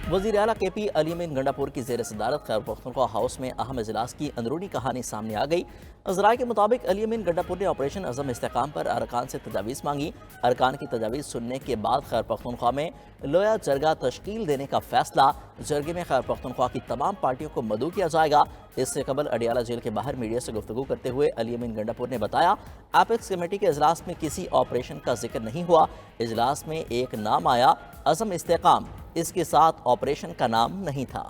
वज़ीर आला KP अली अमीन गंडापुर की ज़ेर सदारत खैबर पख्तूनख्वा हाउस में अहम इजलास की अंदरूनी कहानी सामने आ गई। ज़राए के मुताबिक अली अमीन गंडापुर ने ऑपरेशन अज़म इस्तेकाम पर अरकान से तजावीज़ मांगी। अरकान की तजावीज़ सुनने के बाद खैबर पख्तूनख्वा में लोया जरगा तश्कील देने का फैसला। जरगे में खैबर पख्तूनख्वा की तमाम पार्टियों को मदऊ किया जाएगा। इससे कबल अडियाला जेल के बाहर मीडिया से गुफ्तगू करते हुए अली अमीन गंडापुर ने बताया, एपेक्स कमेटी के इजलास में किसी ऑपरेशन का जिक्र नहीं हुआ। इजलास में एक नाम आया, अज़म इस्तेकाम, इसके साथ ऑपरेशन का नाम नहीं था।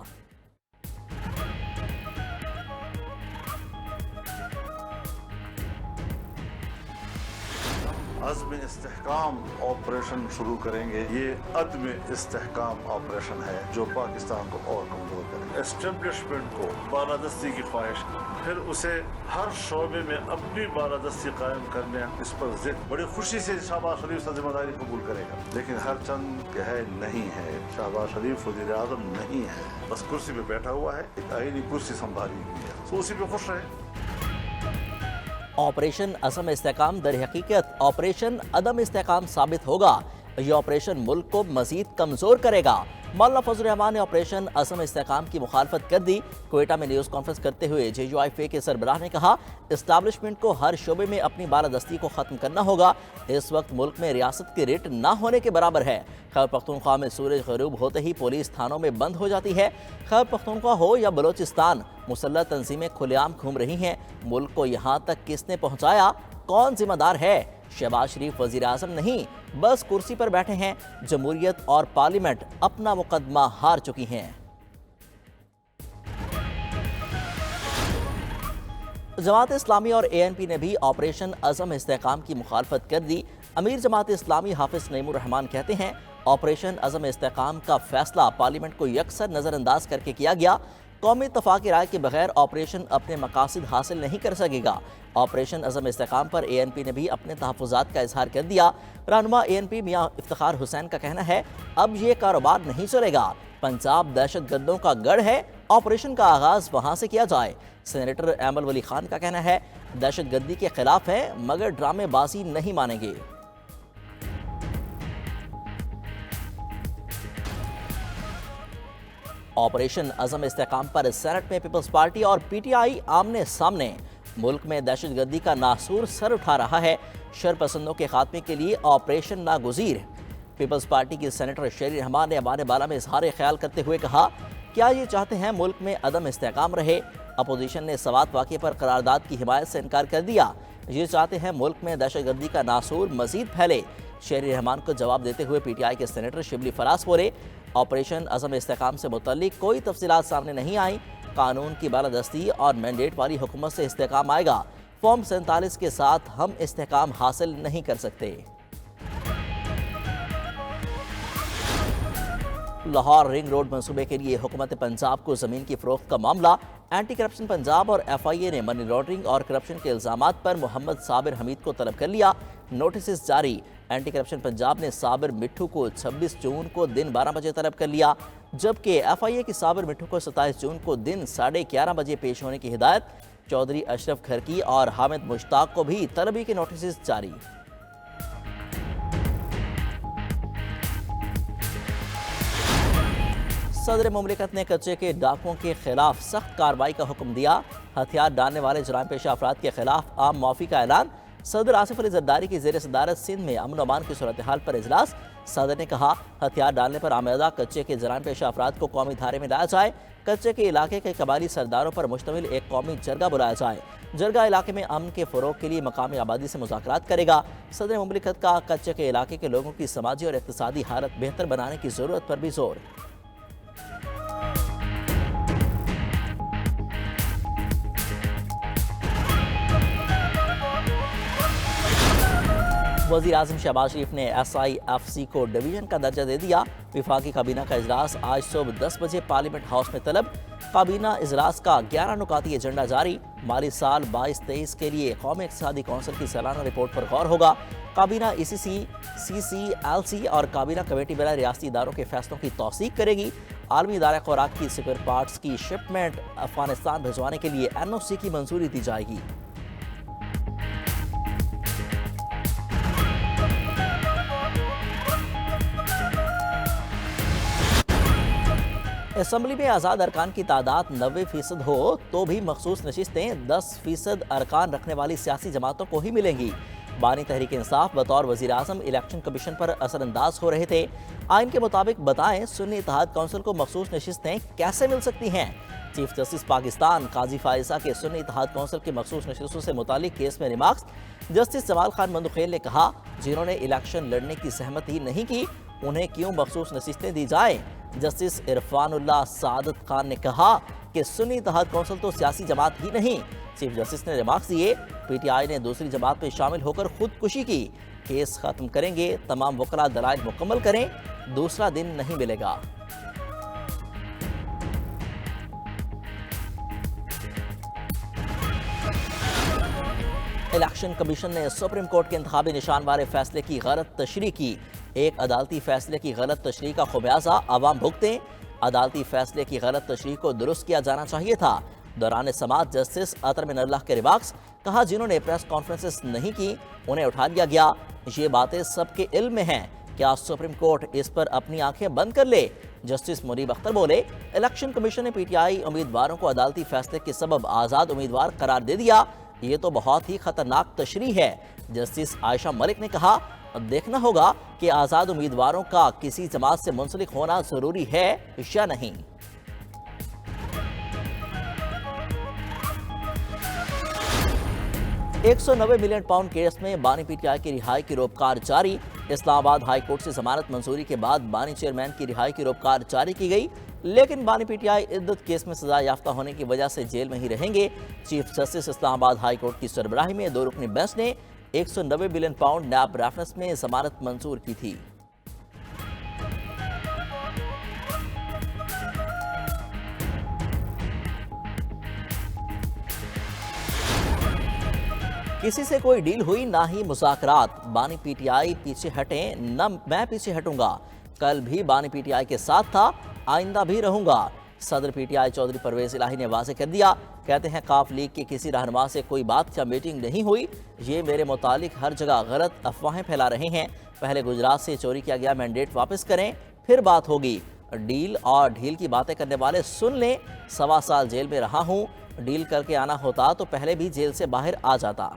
अज़्म इस्तेहकाम ऑपरेशन शुरू करेंगे। ये अदम इस्तेहकाम ऑपरेशन है जो पाकिस्तान को और कमजोर करेगा। एस्टेब्लिशमेंट को बालादस्ती की ख्वाहिश, फिर उसे हर शोबे में अपनी बालादस्ती कायम करने, इस पर जिद बड़ी खुशी से शहबाज शरीफ से जिम्मेदारी कबूल करेगा। लेकिन हर चंद है नहीं है, शहबाज शरीफ वज़ीर आज़म नहीं है, बस कुर्सी पे बैठा हुआ है, एक आईनी कुर्सी संभाली हुई है, तो उसी पे खुश रहे। ऑपरेशन अज़म इस्तेकाम दर हकीकत ऑपरेशन अदम इस्तेकाम साबित होगा। ये ऑपरेशन मुल्क को मजीद कमजोर करेगा। मौलाना फजल रहमान ने ऑपरेशन अज़म इस्तेकाम की मुखालफत कर दी। क्वेटा में न्यूज़ कॉन्फ्रेंस करते हुए JUIF के सरबराह ने कहा, इस्टेब्लिशमेंट को हर शोबे में अपनी बालादस्ती को ख़त्म करना होगा। इस वक्त मुल्क में रियासत की रेट ना होने के बराबर है। खैबर पख्तूनख्वा में सूरज गरूब होते ही पुलिस थानों में बंद हो जाती है। खैबर पख्तूनख्वा हो या बलोचिस्तान, मुसल्लह तंजीमें खुलेआम घूम रही हैं। मुल्क को यहाँ तक किसने पहुँचाया, कौन जिम्मेदार है? शहबाज शरीफ वज़ीर आज़म नहीं, बस कुर्सी पर बैठे हैं। जमहूरियत और पार्लियामेंट अपना मुकदमा हार चुकी हैं। जमात इस्लामी और ANP ने भी ऑपरेशन अज़म इस्तेकाम की मुखालफत कर दी। अमीर जमात इस्लामी हाफिज नईमुर रहमान कहते हैं, ऑपरेशन अज़म इस्तेकाम का फैसला पार्लियामेंट को यकसर नज़रअंदाज करके किया गया। कौमी इत्तफाक की राय के बगैर ऑपरेशन अपने मकासद हासिल नहीं कर सकेगा। ऑपरेशन अज़म इस्तेकाम पर ANP ने भी अपने तहफ़्फ़ुज़ात का इजहार कर दिया। रहनुमा ANP मियाँ इफ्तिखार हुसैन का कहना है, अब ये कारोबार नहीं चलेगा। पंजाब दहशतगर्दों का गढ़ है, ऑपरेशन का आगाज़ वहाँ से किया जाए। सेनेटर एमल वली खान का कहना है, दहशतगर्दी के खिलाफ है मगर ड्रामेबाजी नहीं मानेंगे। ऑपरेशन अज़म इस्तेकाम पर सेनेट में पीपल्स पार्टी और PTI आमने सामने। मुल्क में दहशतगर्दी का नासूर सर उठा रहा है। शरपसंदों के खात्मे के लिए ऑपरेशन नागुज़ीर। पीपल्स पार्टी की सेनेटर शेरी रहमान ने अबान बाला में इजहार ख्याल करते हुए कहा, क्या ये चाहते हैं मुल्क में अदम इस्तेकाम रहे? अपोजिशन ने सवात वाक़े पर करारदाद की हिमायत से इनकार कर दिया। ये चाहते हैं मुल्क में दहशतगर्दी का नासूर मजीद फैले। शेरी रहमान को जवाब देते हुए PTI के सेनेटर शिबली फराज बोले, ऑपरेशन अज़म इस्तेकाम से मुतल्लिक कोई तफसीलात सामने नहीं आई। कानून की बालादस्ती और मैंडेट वाली हुकूमत से इस्तेकाम आएगा। फॉर्म 47 के साथ हम इस्तेकाम हासिल नहीं कर सकते। लाहौर रिंग रोड मंसूबे के लिए हुकूमत पंजाब को ज़मीन की फ़रोख्त का मामला। एंटी करप्शन पंजाब और FIA ने मनी लॉन्ड्रिंग और करप्शन के इल्ज़ामात पर मोहम्मद साबिर हमीद को तलब कर लिया। नोटिस जारी। एंटी करप्शन पंजाब ने साबिर मिट्ठू को 26 जून को दिन 12 बजे तलब कर लिया, जबकि FIA की साबिर मिट्ठू को 27 जून को दिन 11:30 बजे पेश होने की हिदायत। चौधरी अशरफ खरकी और हामिद मुश्ताक को भी तलबी के नोटिस जारी। सदर मुमलिकत ने कच्चे के डाकुओं के खिलाफ सख्त कार्रवाई का हुक्म दिया। हथियार डालने वाले जुराम पेशा अफराद के खिलाफ आम माफ़ी का ऐलान। सदर आसिफ अली जरदारी की ज़ेर सदारत सिंध में अमन अमान की सूरत हाल पर इजलास। सदर ने कहा, हथियार डालने पर आमेदा कच्चे के जुराम पेशा अफराद को कौमी धारे में लाया जाए। कच्चे के इलाके के कबायली सरदारों पर मुश्तमिल एक कौमी जरगा बुलाया जाए। जरगा इलाके में अमन के फ़रोग के लिए मकामी आबादी से मुज़ाकरात करेगा। सदर मुमलिकत का कच्चे के इलाके के लोगों की समाजी और इक़्तिसादी हालत बेहतर बनाने की ज़रूरत पर भी जोर। वज़ीर आज़म शहबाज शरीफ ने SIFC को डिवीज़न का दर्जा दे दिया। विफाकी काबीना का इजलास आज सुबह 10 बजे पार्लियामेंट हाउस में तलब। काबीना इजलास का 11 नुकाती एजेंडा जारी। माली साल 22-23 के लिए कौमी इक़्तिसादी कौंसिल की सालाना रिपोर्ट पर गौर होगा। काबीना ECC, CCLC और काबीना कमेटी बराए रियासती इदारों के फैसलों की तौसीक करेगी। आलमी इदारा खुराक की स्पेयर पार्ट्स की शिपमेंट अफगानिस्तान भिजवाने के लिए NOC की मंजूरी दी जाएगी। असम्बली में आज़ाद अरकान की तादाद 90% हो तो भी मखसूस नशिस्तें 10% अरकान रखने वाली सियासी जमातों को ही मिलेंगी। बानी तहरीक इंसाफ बतौर वज़ीर आज़म इलेक्शन कमीशन पर असरअंदाज हो रहे थे। आइन के मुताबिक बताएं सुन्नी इत्तेहाद कौंसिल को मखसूस नशिस्तें कैसे मिल सकती हैं। चीफ जस्टिस पाकिस्तान काजी फायजा के सुन्नी इत्तेहाद कौंसिल की मखसूस नशिस्तों से मुतालिक केस में रिमार्क्स जस्टिस जमाल खान मंदुखेल ने कहा, जिन्होंने इलेक्शन लड़ने की सहमति नहीं की उन्हें क्यों मखसूस नशिस्तें दी जाएं। जस्टिस इरफानुल्लाह सादत खान ने कहा कि सुन्नी इत्तेहाद कौंसिल तो सियासी जमात ही नहीं। चीफ जस्टिस ने रिमार्क्स दिए, पीटीआई ने दूसरी जमात में शामिल होकर खुदकुशी की। केस खत्म करेंगे, तमाम वकला दलाइल मुकम्मल करें, दूसरा दिन नहीं मिलेगा। इलेक्शन कमीशन ने सुप्रीम कोर्ट के इंतखाबी निशान वाले फैसले की गलत तशरीह की। एक अदालती फैसले की गलत तशरीह का खुमियाजा अवाम भुगतें। अदालती फैसले की गलत तशरीह को दुरुस्त किया जाना चाहिए था। दौरान समाअत जस्टिस अतर मिनल्लाह के रिमार्क्स, कहा जिन्होंने प्रेस कॉन्फ्रेंसेस नहीं की उन्हें उठा लिया गया। ये बातें सबके इल्म में हैं, क्या सुप्रीम कोर्ट इस पर अपनी आंखें बंद कर ले। जस्टिस मुनीब अख्तर बोले, इलेक्शन कमीशन ने पीटीआई उम्मीदवारों को अदालती फैसले के सबब आज़ाद उम्मीदवार करार दे दिया, ये तो बहुत ही खतरनाक तशरीह है। जस्टिस आयशा मलिक ने कहा, देखना होगा कि आज़ाद उम्मीदवारों का किसी जमात से मुंसलिक होना जरूरी है या नहीं। £190 मिलियन केस में बानी पीटीआई की रिहाई की रोपकार जारी। इस्लामाबाद हाई कोर्ट से जमानत मंजूरी के बाद बानी चेयरमैन की रिहाई की रोपकार जारी की गई, लेकिन बानी पीटीआई इद्दत केस में सजा याफ्ता होने की वजह से जेल में ही रहेंगे। Chief justice Islamabad high court की सरबराही में 2 रुकनी बेंच ने £190 बिलियन नैब रेफरेंस में जमानत मंजूर की थी। किसी से कोई डील हुई ना ही मुज़ाकरात। बानी पीटीआई पीछे हटे न मैं पीछे हटूंगा। कल भी बानी पीटीआई के साथ था, आइंदा भी रहूंगा। सदर पीटीआई चौधरी परवेज इलाही ने वाज़ेह कर दिया। कहते हैं काफ लीग के किसी रहनुमा से कोई बात या मीटिंग नहीं हुई। ये मेरे मुतालिक हर जगह गलत अफवाहें फैला रहे हैं। पहले गुजरात से चोरी किया गया मैंडेट वापस करें, फिर बात होगी। डील और ढील की बातें करने वाले सुन लें, 1.25 साल जेल में रहा हूँ। डील करके आना होता तो पहले भी जेल से बाहर आ जाता।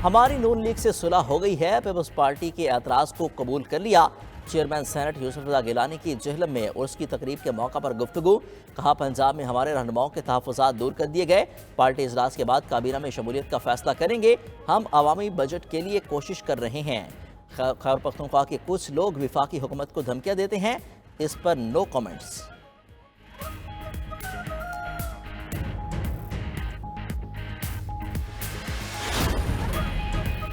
हमारी नून लीग से सुलह हो गई है, पीपल्स पार्टी के एतराज़ को कबूल कर लिया। चेयरमैन सेनेट यूसुफ रज़ा गिलानी की जेहलम में उसकी तकरीब के मौका पर गुफ्तगू, कहा पंजाब में हमारे रहनुमाओं के तहफ़्फ़ुज़ात दूर कर दिए गए। पार्टी इजलास के बाद काबीना में शमूलियत का फैसला करेंगे। हम अवामी बजट के लिए कोशिश कर रहे हैं। खैबर पख्तूनख्वा के कुछ लोग विफाकी हुकूमत को धमकियाँ देते हैं, इस पर नो कमेंट्स।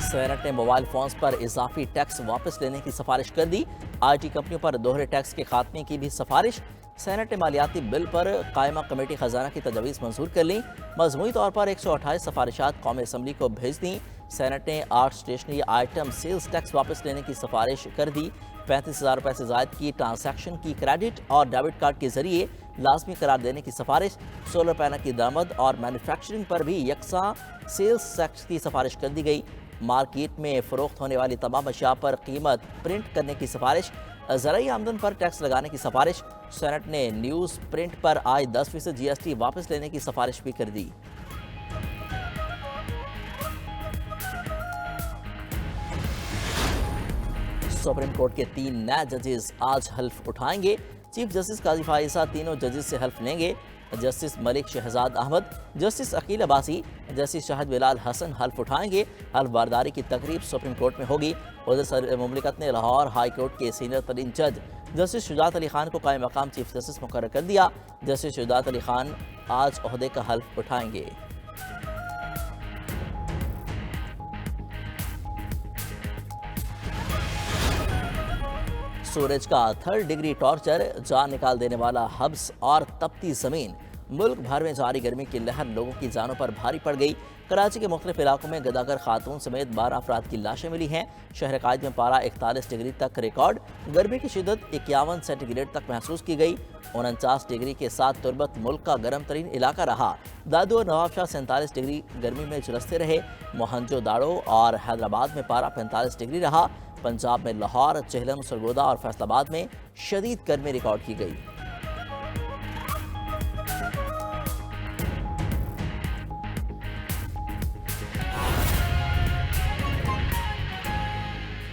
सेनेट ने मोबाइल फोन्स पर इजाफी टैक्स वापस लेने की सिफारिश कर दी। आईटी कंपनियों पर दोहरे टैक्स के खात्मे की भी सिफारिश। सेनेट ने मालियाती बिल पर कायमा कमेटी खजाना की तजवीज़ मंजूर कर ली। मजमूई तौर पर 128 सिफारिशात कौमी असम्बली को भेज दी। सेनेट ने art stationery item sales tax वापस लेने की सिफारिश कर दी। 35,000 रुपये से ज़ायद की ट्रांसैक्शन की क्रेडिट और डेबिट कार्ड के जरिए लाजमी करार देने की सिफारिश। सोलर पैनल की दरामद और मैन्युफैक्चरिंग पर भी यकसा सेल्स टैक्स की सिफारिश कर दी गई। मार्केट में फ़रोख्त होने वाली तमाम अशिया पर कीमत प्रिंट करने की सिफारिश। ज़राई आमदन पर टैक्स लगाने की सिफारिश। सेनेट ने न्यूज़ प्रिंट पर आए 10% GST वापस लेने की सिफारिश भी कर दी। सुप्रीम कोर्ट के 3 नए जजेस आज हल्फ उठाएंगे। चीफ जस्टिस काजी फायजा तीनों जजेस से हल्फ लेंगे। Justice Malik Shahzad Ahmad, justice Aqeel Abbasi, justice Shahid Bilal Hasan हल्फ उठाएंगे। हल्फ बारदारी की तकरीब सुप्रीम कोर्ट में होगी। उधर सदर मुमलिकत ने लाहौर हाई कोर्ट के सीनियर तरीन जज जस्टिस शुजात अली खान को कायम मकाम चीफ जस्टिस मुकर्रर कर दिया। जस्टिस शुजात अली खान आज ओहदे का हल्फ उठाएंगे। सूरज का 3rd डिग्री टॉर्चर, जान निकाल देने वाला हब्स और तपती जमीन। मुल्क भर में जारी गर्मी की लहर लोगों की जानों पर भारी पड़ गई। कराची के मुख्तलिफ इलाकों में गदागर खातून समेत 12 अफराद की लाशें मिली हैं। शहर कायद में पारा 41 डिग्री तक रिकॉर्ड, गर्मी की शिद्दत 51 सेंटीग्रेड तक महसूस की गई। 49 डिग्री के साथ तुरबत मुल्क का गर्म तरीन इलाका रहा। दादू और नवाबशाह 47 डिग्री गर्मी में झुलसते रहे। मोहनजो दाड़ो और हैदराबाद में पारा 45 डिग्री रहा। पंजाब में लाहौर, चेहलम, सरगोदा और फैसलाबाद में शदीद गर्मी रिकॉर्ड की गई।